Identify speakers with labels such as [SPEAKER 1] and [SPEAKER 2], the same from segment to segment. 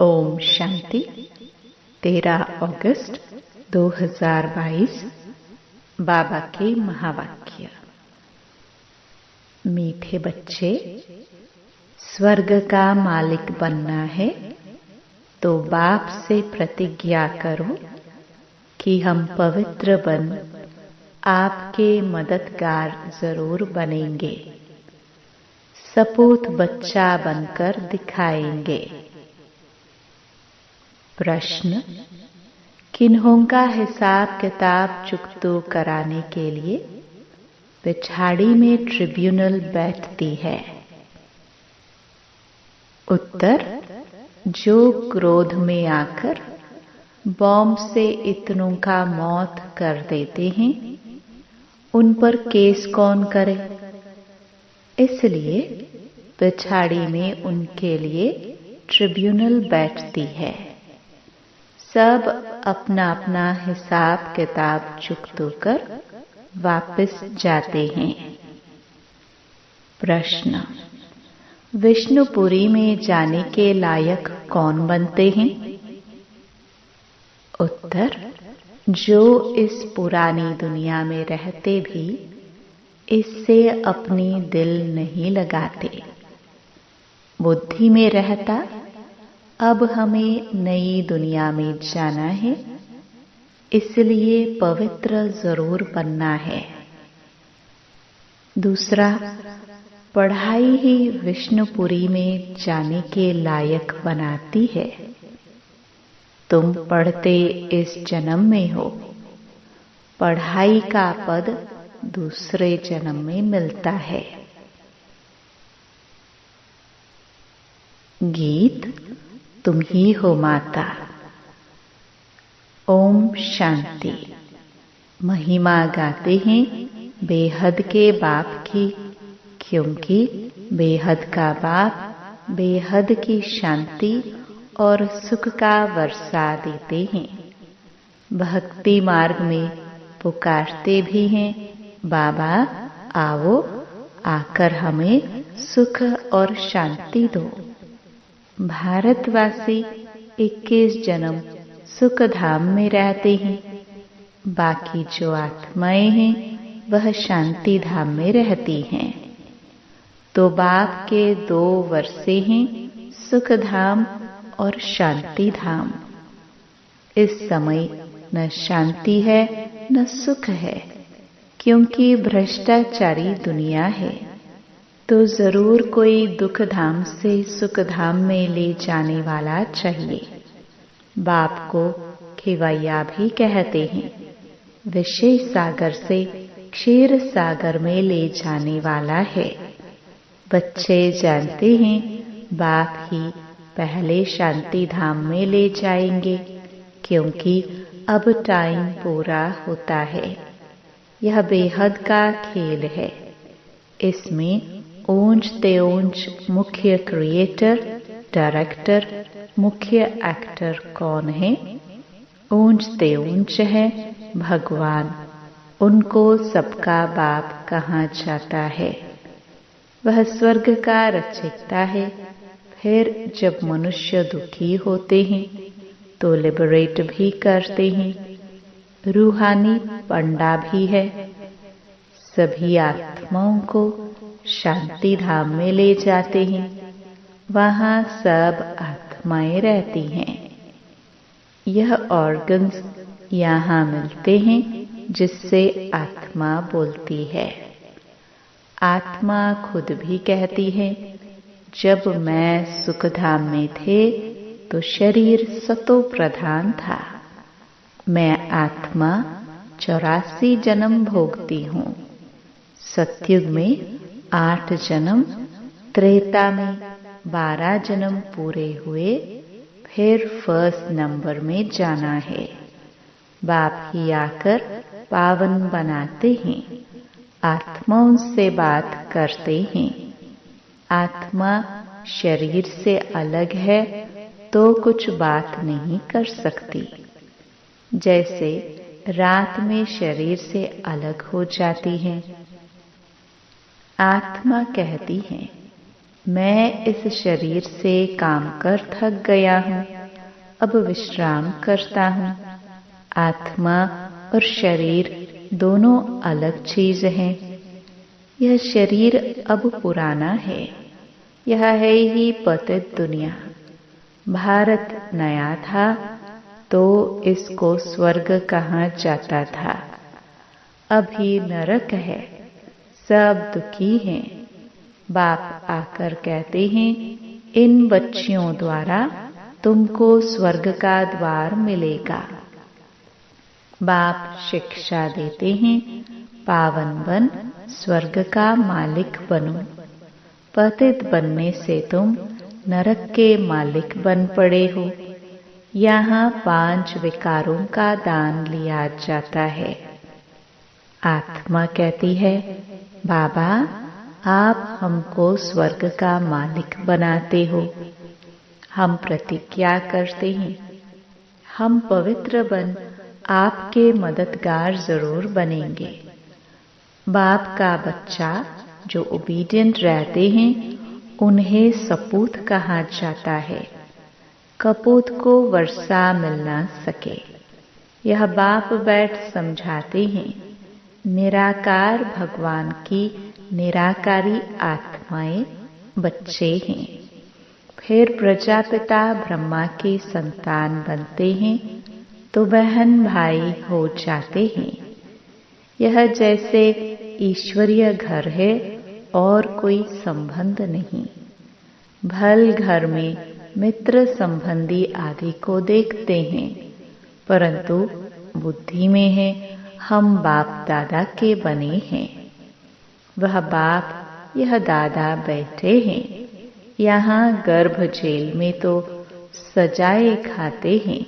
[SPEAKER 1] ओम शांति। 13 अगस्त 2022 बाबा के महावाक्य। मीठे बच्चे, स्वर्ग का मालिक बनना है तो बाप से प्रतिज्ञा करो कि हम पवित्र बन आपके मददगार जरूर बनेंगे, सपूत बच्चा बनकर दिखाएंगे। प्रश्न: किन्हों का हिसाब किताब चुकतो कराने के लिए पिछाड़ी में ट्रिब्यूनल बैठती है? उत्तर: जो क्रोध में आकर बॉम्ब से इतनों का मौत कर देते हैं, उन पर केस कौन करे? इसलिए पिछाड़ी में उनके लिए ट्रिब्यूनल बैठती है। सब अपना अपना हिसाब किताब चुकतो कर वापस जाते हैं। प्रश्न: विष्णुपुरी में जाने के लायक कौन बनते हैं? उत्तर: जो इस पुरानी दुनिया में रहते भी इससे अपनी दिल नहीं लगाते। बुद्धि में रहता अब हमें नई दुनिया में जाना है, इसलिए पवित्र जरूर बनना है। दूसरा, पढ़ाई ही विष्णुपुरी में जाने के लायक बनाती है। तुम पढ़ते इस जन्म में हो, पढ़ाई का पद दूसरे जन्म में मिलता है। गीत: तुम ही हो माता। ओम शांति। महिमा गाते हैं बेहद के बाप की, क्योंकि बेहद का बाप बेहद की शांति और सुख का वर्षा देते हैं। भक्ति मार्ग में पुकारते भी हैं, बाबा आओ, आकर हमें सुख और शांति दो। भारतवासी 21 जन्म सुख धाम में रहते हैं, बाकी जो आत्माएं हैं वह शांति धाम में रहती हैं। तो बाप के 2 वर्षे हैं, सुख धाम और शांति धाम। इस समय न शांति है न सुख है, क्योंकि भ्रष्टाचारी दुनिया है। तो जरूर कोई दुख धाम से सुख धाम में ले जाने वाला चाहिए। बाप को खिवैया भी कहते हैं। विषय सागर से क्षीर सागर में ले जाने वाला है। बच्चे जानते हैं बाप ही पहले शांति धाम में ले जाएंगे, क्योंकि अब टाइम पूरा होता है। यह बेहद का खेल है। इसमें ऊंच ते ऊंच मुख्य क्रिएटर, डायरेक्टर, मुख्य एक्टर कौन है? ऊंच ते ऊंच है भगवान। उनको सबका बाप कहा जाता है। वह स्वर्ग का रचयिता है। फिर जब मनुष्य दुखी होते हैं तो लिबरेट भी करते हैं। रूहानी पंडा भी है। सभी आत्माओं को शांति धाम में ले जाते हैं। वहाँ सब आत्माएं रहती हैं। यह ऑर्गन्स यहाँ मिलते हैं जिससे आत्मा बोलती है। आत्मा खुद भी कहती है, जब मैं सुख धाम में थे तो शरीर सतो प्रधान था। मैं आत्मा 84 जन्म भोगती हूँ। सतयुग में 8 जन्म, त्रेता में 12 जन्म पूरे हुए। फिर फर्स्ट नंबर में जाना है। बाप ही आकर पावन बनाते हैं। आत्माओं से बात करते हैं। आत्मा शरीर से अलग है तो कुछ बात नहीं कर सकती। जैसे रात में शरीर से अलग हो जाती है। आत्मा कहती है, मैं इस शरीर से काम कर थक गया हूँ, अब विश्राम करता हूँ। आत्मा और शरीर दोनों अलग चीज हैं। यह शरीर अब पुराना है। यह है ही पतित दुनिया। भारत नया था तो इसको स्वर्ग कहा जाता था। अभी नरक है, सब दुखी हैं। बाप आकर कहते हैं, इन बच्चियों द्वारा तुमको स्वर्ग का द्वार मिलेगा। बाप शिक्षा देते हैं, पावन बन स्वर्ग का मालिक बनो। पतित बनने से तुम नरक के मालिक बन पड़े हो। यहाँ 5 विकारों का दान लिया जाता है। आत्मा कहती है, बाबा आप हमको स्वर्ग का मालिक बनाते हो। हम प्रतिज्ञा करते हैं, हम पवित्र बन आपके मददगार जरूर बनेंगे। बाप का बच्चा जो ओबीडियंट रहते हैं उन्हें सपूत कहा जाता है। कपूत को वर्षा मिल न सके। यह बाप बैठ समझाते हैं, निराकार भगवान की निराकारी आत्माएं बच्चे हैं। फिर प्रजापिता ब्रह्मा के संतान बनते हैं तो बहन भाई हो जाते हैं। यह जैसे ईश्वरीय घर है और कोई संबंध नहीं। भल घर में मित्र संबंधी आदि को देखते हैं, परंतु बुद्धि में है हम बाप दादा के बने हैं। वह बाप यह दादा बैठे हैं। यहाँ गर्भ जेल में तो सजाए खाते हैं।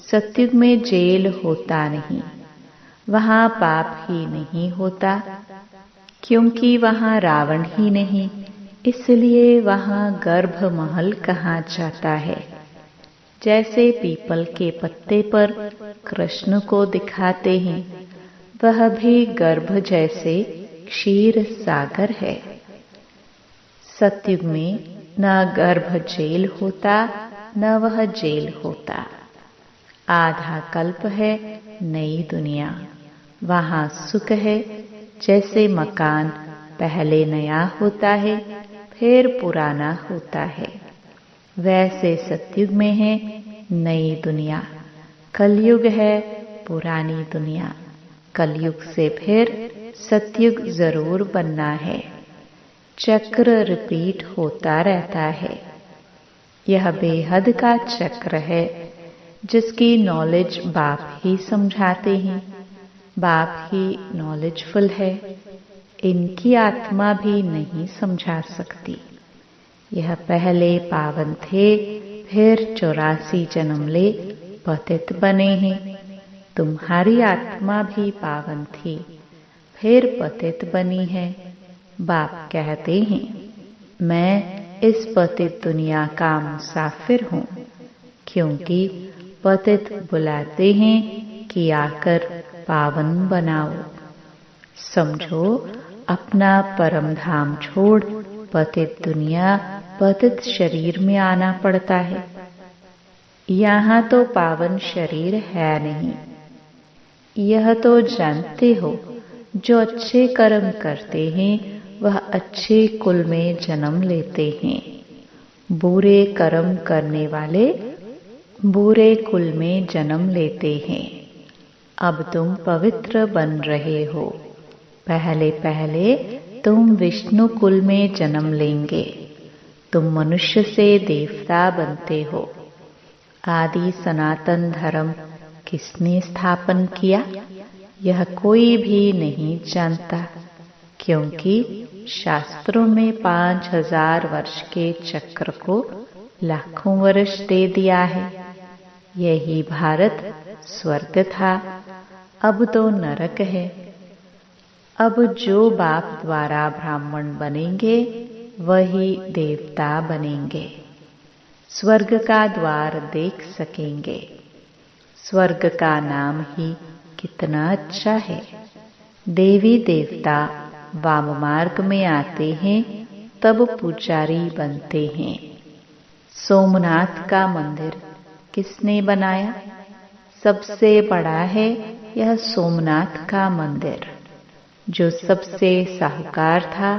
[SPEAKER 1] सत्युग में जेल होता नहीं, वहाँ पाप ही नहीं होता, क्योंकि वहाँ रावण ही नहीं, इसलिए वहाँ गर्भ महल कहा जाता है। जैसे पीपल के पत्ते पर कृष्ण को दिखाते हैं, वह भी गर्भ जैसे क्षीर सागर है। सत्युग में न गर्भ जेल होता न वह जेल होता। आधा कल्प है नई दुनिया। वहाँ सुख है। जैसे मकान पहले नया होता है फिर पुराना होता है, वैसे सत्युग में है नई दुनिया। कलयुग है पुरानी दुनिया। कलयुग से फिर सत्युग जरूर बनना है। चक्र रिपीट होता रहता है। यह बेहद का चक्र है जिसकी नॉलेज बाप ही समझाते हैं। बाप ही नॉलेजफुल है। इनकी आत्मा भी नहीं समझा सकती। यह पहले पावन थे, फिर 84 जन्म ले पतित बने हैं। तुम्हारी आत्मा भी पावन थी, फिर पतित बनी है। बाप कहते हैं, मैं इस पतित दुनिया का मुसाफिर हूँ, क्योंकि पतित बुलाते हैं कि आकर पावन बनाओ। समझो अपना परम धाम छोड़ पतित दुनिया पतित शरीर में आना पड़ता है। यहाँ तो पावन शरीर है नहीं। यह तो जानते हो, जो अच्छे कर्म करते हैं वह अच्छे कुल में जन्म लेते हैं। बुरे कर्म करने वाले बुरे कुल में जन्म लेते हैं। अब तुम पवित्र बन रहे हो। पहले पहले तुम विष्णु कुल में जन्म लेंगे। तुम मनुष्य से देवता बनते हो। आदि सनातन धर्म किसने स्थापन किया, यह कोई भी नहीं जानता, क्योंकि शास्त्रों में 5000 वर्ष के चक्र को लाखों वर्ष दे दिया है। यही भारत स्वर्ग था, अब तो नरक है। अब जो बाप द्वारा ब्राह्मण बनेंगे वही देवता बनेंगे। स्वर्ग का द्वार देख सकेंगे। स्वर्ग का नाम ही कितना अच्छा है। देवी देवता वाम मार्ग में आते हैं तब पुजारी बनते हैं। सोमनाथ का मंदिर किसने बनाया? सबसे बड़ा है यह सोमनाथ का मंदिर। जो सबसे साहूकार था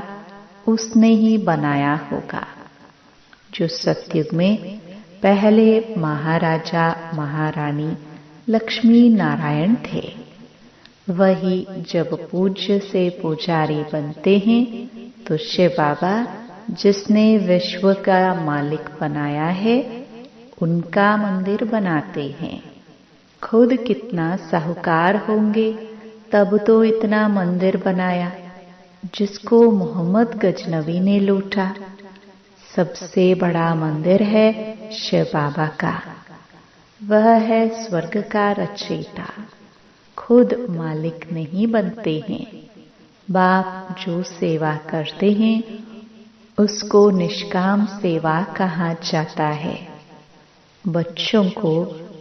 [SPEAKER 1] उसने ही बनाया होगा। जो सतयुग में पहले महाराजा महारानी लक्ष्मी नारायण थे, वही जब पूज्य से पुजारी बनते हैं तो शिव बाबा जिसने विश्व का मालिक बनाया है उनका मंदिर बनाते हैं। खुद कितना साहूकार होंगे तब तो इतना मंदिर बनाया जिसको मोहम्मद गजनवी ने लूटा। सबसे बड़ा मंदिर है शिव बाबा का। वह है स्वर्ग का रचयिता। खुद मालिक नहीं बनते हैं। बाप जो सेवा करते हैं उसको निष्काम सेवा कहा जाता है। बच्चों को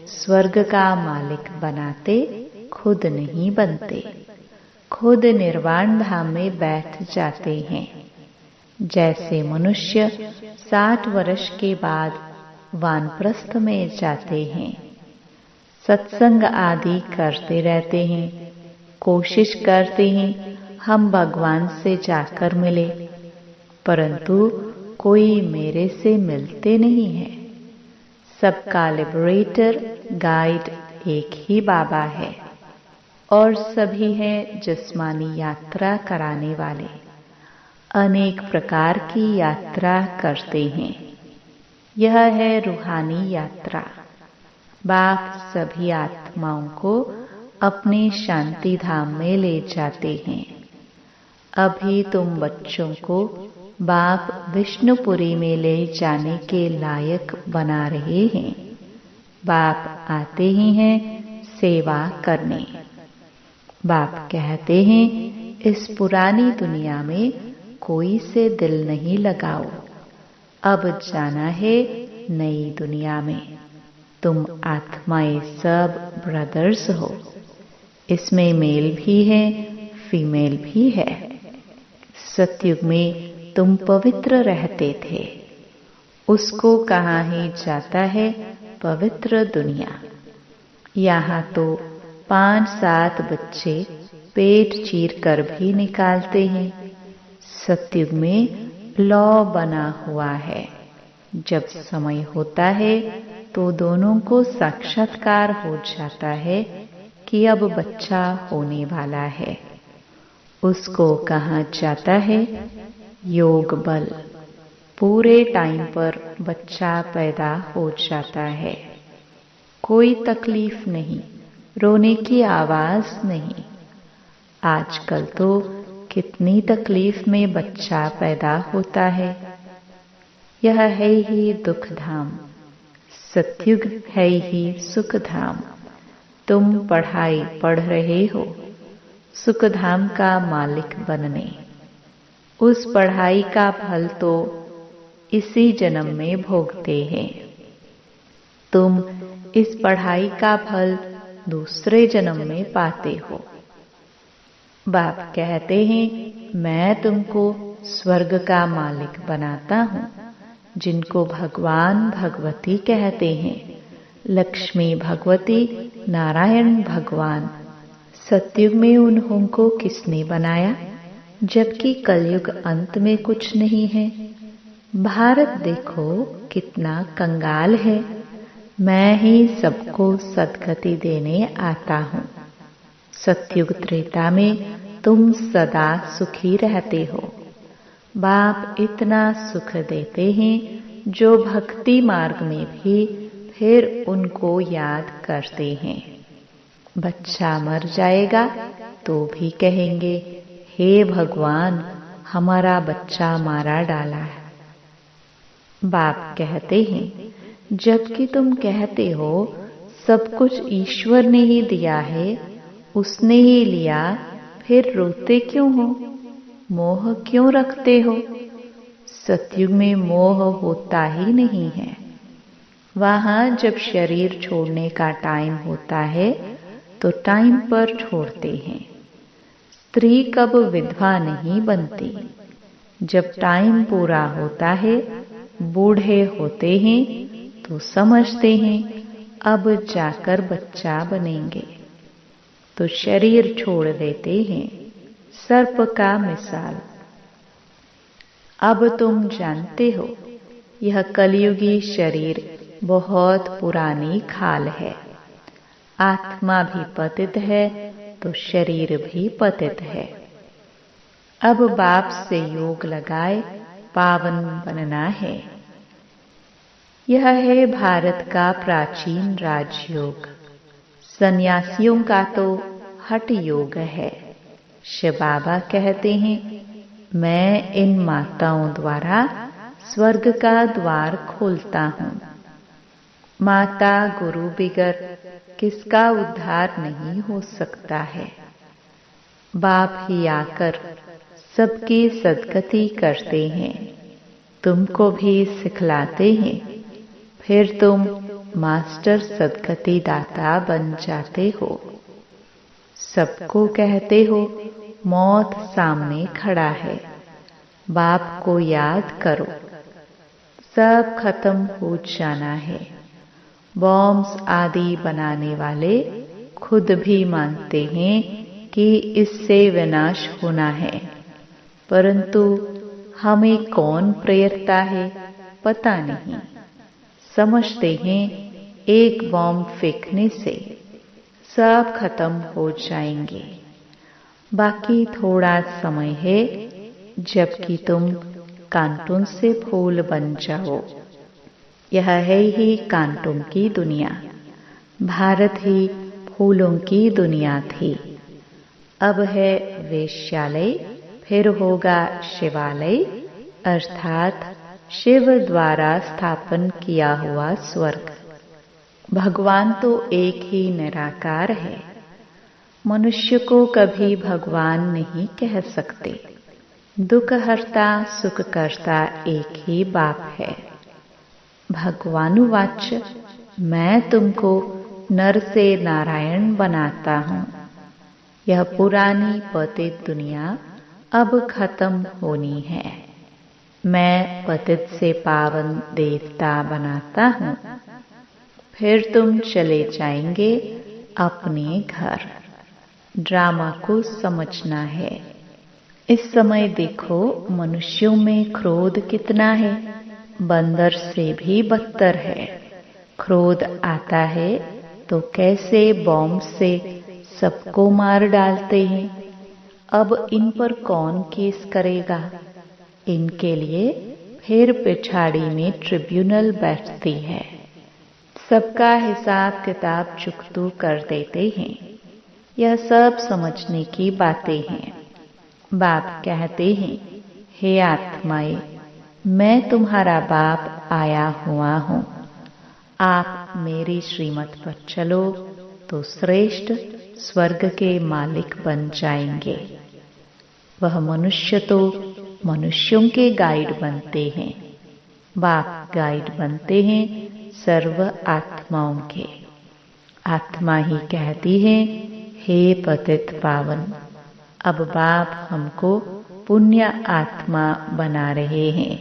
[SPEAKER 1] स्वर्ग का मालिक बनाते, खुद नहीं बनते। खुद निर्वाण धाम में बैठ जाते हैं। जैसे मनुष्य 60 वर्ष के बाद वानप्रस्थ में जाते हैं, सत्संग आदि करते रहते हैं, कोशिश करते हैं हम भगवान से जाकर मिले, परंतु कोई मेरे से मिलते नहीं है। सबका लिबरेटर गाइड एक ही बाबा है और सभी हैं जिस्मानी यात्रा कराने वाले। अनेक प्रकार की यात्रा करते हैं। यह है रूहानी यात्रा। बाप सभी आत्माओं को अपने शांति धाम में ले जाते हैं। अभी तुम बच्चों को बाप विष्णुपुरी में ले जाने के लायक बना रहे हैं। बाप आते ही हैं सेवा करने। बाप कहते हैं इस पुरानी दुनिया में कोई से दिल नहीं लगाओ, अब जाना है नई दुनिया में। तुम आत्माएं सब ब्रदर्स हो। इसमें मेल भी है, फीमेल भी है। सतयुग में तुम पवित्र रहते थे, उसको कहा ही जाता है पवित्र दुनिया। यहाँ तो 5-7 बच्चे पेट चीर कर भी निकालते हैं। सतयुग में लॉ बना हुआ है। जब समय होता है तो दोनों को साक्षात्कार हो जाता है कि अब बच्चा होने वाला है। उसको कहा जाता है योग बल। पूरे टाइम पर बच्चा पैदा हो जाता है। कोई तकलीफ नहीं, रोने की आवाज नहीं। आजकल तो कितनी तकलीफ में बच्चा पैदा होता है। यह है ही दुख धाम। सतयुग है ही सुख धाम। तुम पढ़ाई पढ़ रहे हो सुख धाम का मालिक बनने। उस पढ़ाई का फल तो इसी जन्म में भोगते हैं। तुम इस पढ़ाई का फल दूसरे जन्म में पाते हो। बाप कहते हैं मैं तुमको स्वर्ग का मालिक बनाता हूँ। जिनको भगवान भगवती कहते हैं, लक्ष्मी भगवती, नारायण भगवान। सतयुग में उन्हों को किसने बनाया, जबकि कलयुग अंत में कुछ नहीं है। भारत देखो कितना कंगाल है। मैं ही सबको सद्गति देने आता हूँ। सतयुग त्रेता में तुम सदा सुखी रहते हो। बाप इतना सुख देते हैं जो भक्ति मार्ग में भी फिर उनको याद करते हैं। बच्चा मर जाएगा तो भी कहेंगे हे भगवान हमारा बच्चा मारा डाला है। बाप कहते हैं जबकि तुम कहते हो सब कुछ ईश्वर ने ही दिया है, उसने ही लिया, फिर रोते क्यों हो, मोह क्यों रखते हो। सतयुग में मोह होता ही नहीं है। वहां जब शरीर छोड़ने का टाइम होता है तो टाइम पर छोड़ते हैं। स्त्री कब विधवा नहीं बनती। जब टाइम पूरा होता है, बूढ़े होते हैं तो समझते हैं अब जाकर बच्चा बनेंगे, तो शरीर छोड़ देते हैं सर्प का मिसाल। अब तुम जानते हो यह कलयुगी शरीर बहुत पुरानी खाल है। आत्मा भी पतित है तो शरीर भी पतित है। अब बाप से योग लगाए पावन बनना है। यह है भारत का प्राचीन राजयोग। सन्यासियों का तो हठ योग है। शिव बाबा कहते हैं, मैं इन माताओं द्वारा स्वर्ग का द्वार खोलता हूँ। माता गुरु बिगर किसका उद्धार नहीं हो सकता है। बाप ही आकर सबकी सद्गति करते हैं, तुमको भी सिखलाते हैं, फिर तुम मास्टर सद्गति दाता बन जाते हो। सबको कहते हो मौत सामने खड़ा है, बाप को याद करो, सब खत्म हो जाना है। बॉम्ब्स आदि बनाने वाले खुद भी मानते हैं कि इससे विनाश होना है, परंतु हमें कौन प्रेरता है पता नहीं। समझते हैं एक बॉम्ब फेंकने से सब खत्म हो जाएंगे। बाकी थोड़ा समय है जबकि तुम कांटों से फूल बन जाओ। यह है ही कांटों की दुनिया। भारत ही फूलों की दुनिया थी। अब है वेश्यालय, फिर होगा शिवालय, अर्थात शिव द्वारा स्थापन किया हुआ स्वर्ग। भगवान तो एक ही निराकार है। मनुष्य को कभी भगवान नहीं कह सकते। दुख हरता सुख करता एक ही बाप है। भगवानुवाच, मैं तुमको नर से नारायण बनाता हूँ। यह पुरानी पतित दुनिया अब खत्म होनी है। मैं पतित से पावन देवता बनाता हूँ, फिर तुम चले जाएंगे अपने घर। ड्रामा को समझना है। इस समय देखो मनुष्यों में क्रोध कितना है। बंदर से भी बदतर है। क्रोध आता है तो कैसे बॉम्ब से सबको मार डालते हैं। अब इन पर कौन केस करेगा। इनके लिए फिर पिछाड़ी में ट्रिब्यूनल बैठती है। सबका हिसाब किताब चुकतू कर देते हैं। यह सब समझने की बातें हैं। बाप कहते हैं, हे आत्माएं, मैं तुम्हारा बाप आया हुआ हूँ। आप मेरी श्रीमत पर चलो तो श्रेष्ठ स्वर्ग के मालिक बन जाएंगे। वह मनुष्य तो मनुष्यों के गाइड बनते हैं। बाप गाइड बनते हैं सर्व आत्माओं के। आत्मा ही कहती है, हे पतित पावन, अब बाप हमको पुण्य आत्मा बना रहे हैं।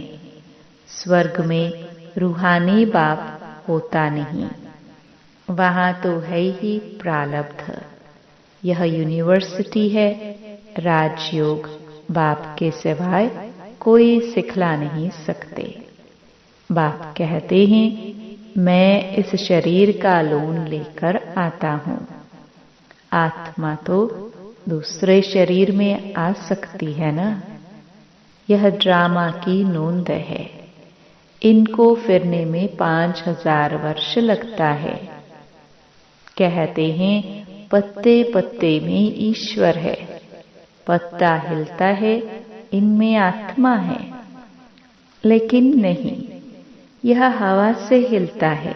[SPEAKER 1] स्वर्ग में रूहानी बाप होता नहीं, वहां तो है ही प्रारब्ध। यह यूनिवर्सिटी है, राजयोग बाप के सिवाय कोई सिखला नहीं सकते। बाप कहते हैं, मैं इस शरीर का लोन लेकर आता हूँ। आत्मा तो दूसरे शरीर में आ सकती है ना। यह ड्रामा की नोंद है। इनको फिरने में 5000 वर्ष लगता है। कहते हैं पत्ते पत्ते में ईश्वर है। पत्ता हिलता है, इनमें आत्मा है। लेकिन नहीं, यह हवा से हिलता है।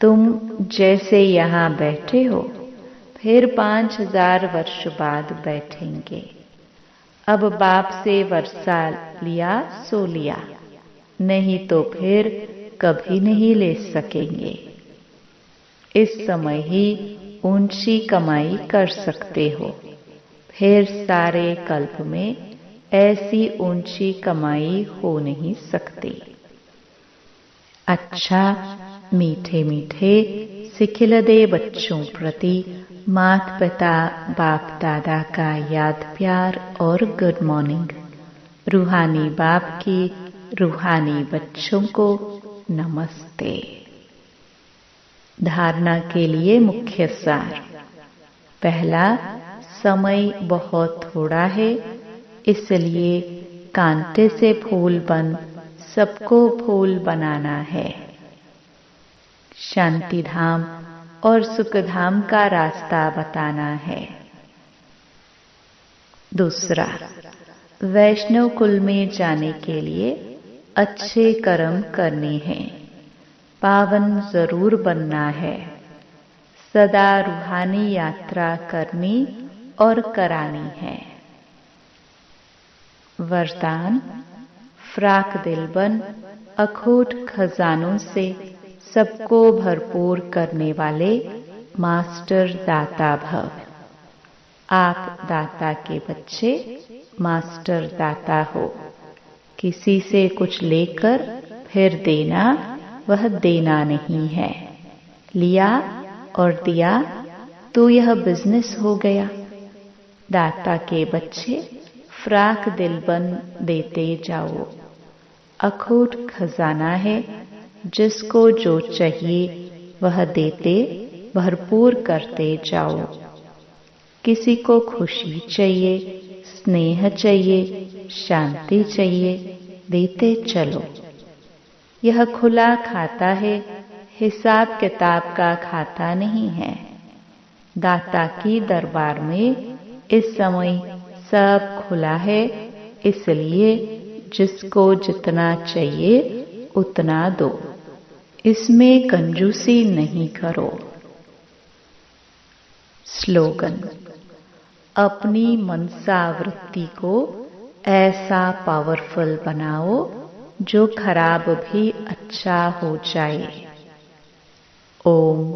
[SPEAKER 1] तुम जैसे यहाँ बैठे हो, फिर 5000 वर्ष बाद बैठेंगे। अब बाप से वर्षा लिया सो लिया, नहीं तो फिर कभी नहीं ले सकेंगे। इस समय ही ऊंची कमाई कर सकते हो, फिर सारे कल्प में ऐसी ऊंची कमाई हो नहीं सकती। अच्छा, मीठे मीठे सिखिलदे बच्चों प्रति माता पिता बाप दादा का याद प्यार और गुड मॉर्निंग। रूहानी बाप की रूहानी बच्चों को नमस्ते। धारणा के लिए मुख्य सार। पहला, समय बहुत थोड़ा है, इसलिए कांटे से फूल बन सबको फूल बनाना है। शांति धाम और सुख धाम का रास्ता बताना है। दूसरा, वैष्णव कुल में जाने के लिए अच्छे कर्म करने हैं, पावन जरूर बनना है, सदा रूहानी यात्रा करनी और करानी है। वरदान, फ्राक दिल बन अखूट खजानों से सबको भरपूर करने वाले मास्टर दाता भव। आप दाता के बच्चे मास्टर दाता हो। किसी से कुछ लेकर फिर देना, वह देना नहीं है। लिया और दिया तो यह बिजनेस हो गया। दाता के बच्चे फ्राक दिल बन देते जाओ। अखूट खजाना है, जिसको जो चाहिए वह देते भरपूर करते जाओ। किसी को खुशी चाहिए, स्नेह चाहिए, शांति चाहिए, देते चलो। यह खुला खाता है, हिसाब किताब का खाता नहीं है। दाता की दरबार में इस समय सब खुला है, इसलिए जिसको जितना चाहिए उतना दो। इसमें कंजूसी नहीं करो। स्लोगन, अपनी मनसा वृत्ति को ऐसा पावरफुल बनाओ जो खराब भी अच्छा हो जाए। ओम